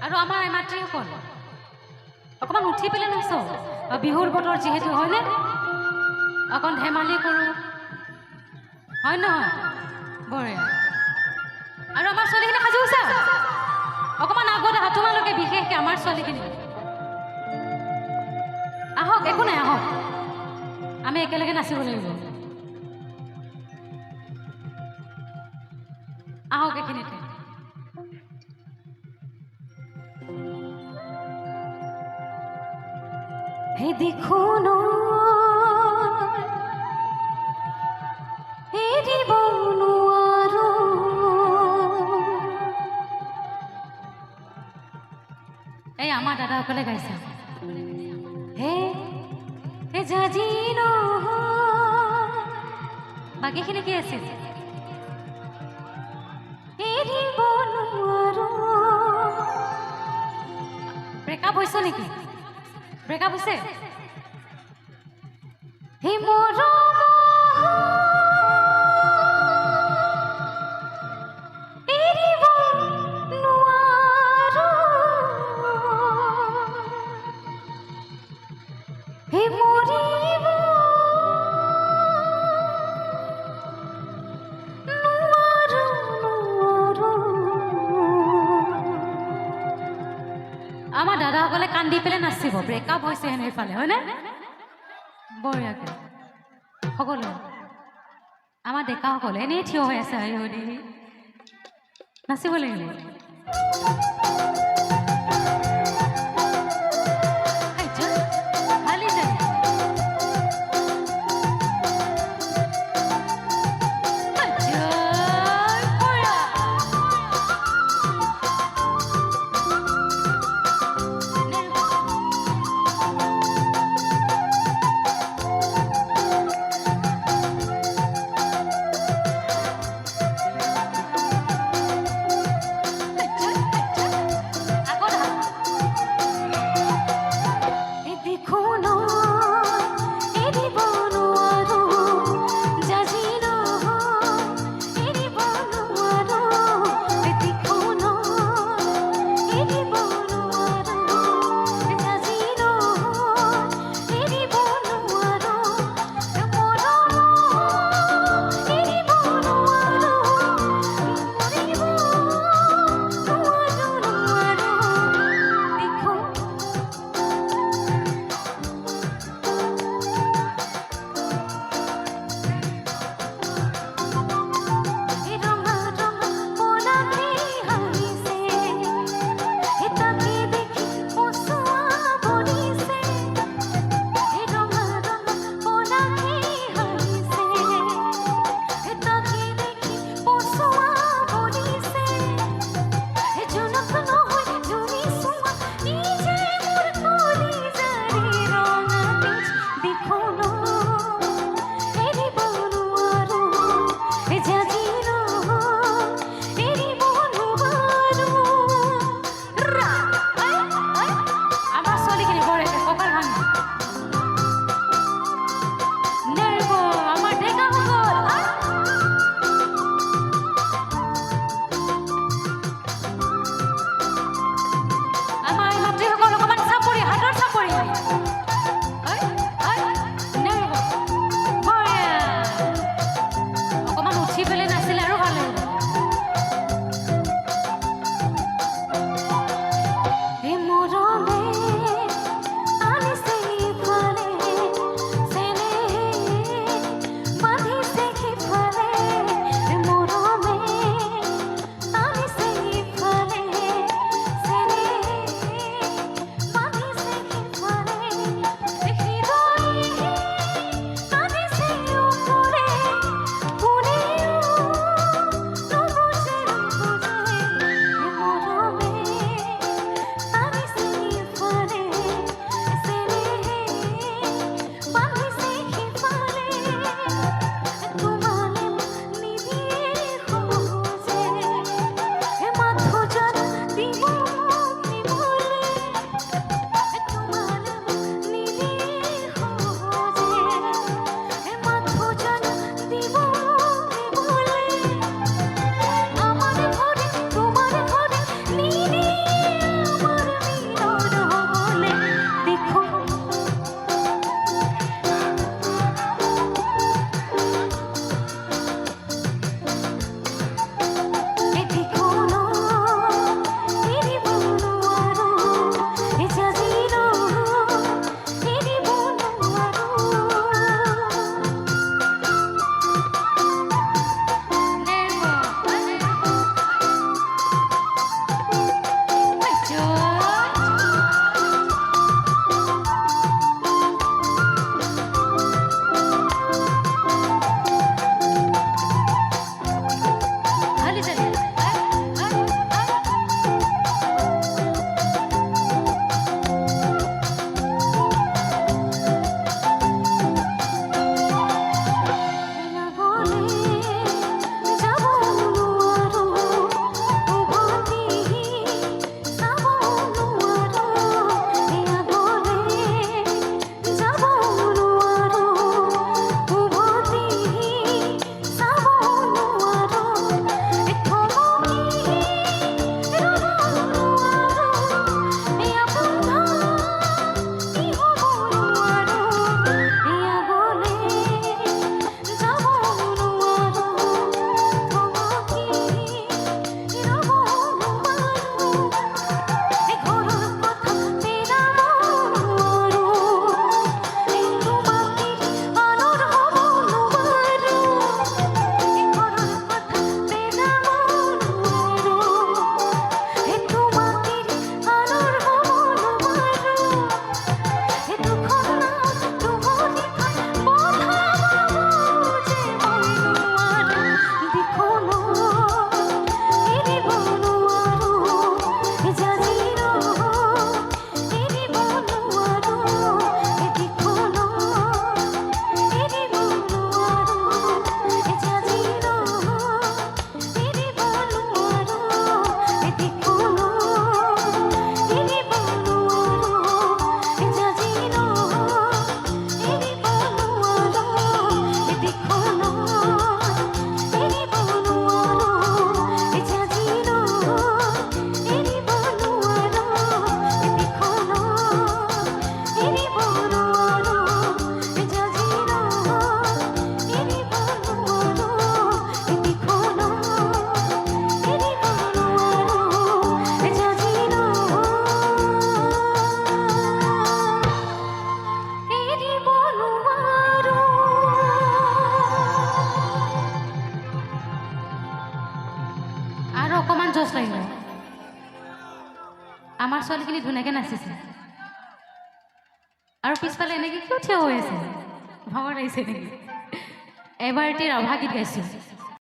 আৰু আমাৰ মাতৃসকল অকণমান উঠি পেলাই নাচ বিহুৰ বতৰ যিহেতু হয়নে অকণ ধেমালি কৰোঁ হয় নহয় বঢ়িয়া আৰু আমাৰ ছোৱালীখিনি সাজু হৈছা অকণমান আগতে তোমালোকে বিশেষকৈ আমাৰ ছোৱালীখিনি আহক একো নাই আহক আমি একেলগে নাচিব লাগিব আহক এইখিনিতে হে দেখো ন এৰিব নোৱাৰো এই আমাৰ দাদাসকলে গাইছে হে হে জাজি ন বাকীখিনি কি আছিল এৰিব নোৱাৰো ব্ৰেকআপ হৈছে নেকি ব্ৰেকআপ হৈছে হে মৰম এৰিব নোৱাৰো হে মৰিব নোৱাৰো নোৱাৰো আমাৰ দাদাসকলে কান্দি পেলাই নাচিব ব্ৰেকআপ হৈছে হেনে এইফালে হয়নে বঢ়িয়াকে সকলো আমাৰ ডেকাসকলে এনেই থিয় হৈ আছে নাচিব লাগিব আমাৰ ছোৱালীখিনি ধুনীয়াকৈ নাচিছে আৰু পিছফালে এনেকৈ কিয় থিয় হৈ আছে ভাগৰ লাগিছে নেকি এবাৰ এটি ৰাভা গীত গাইছোঁ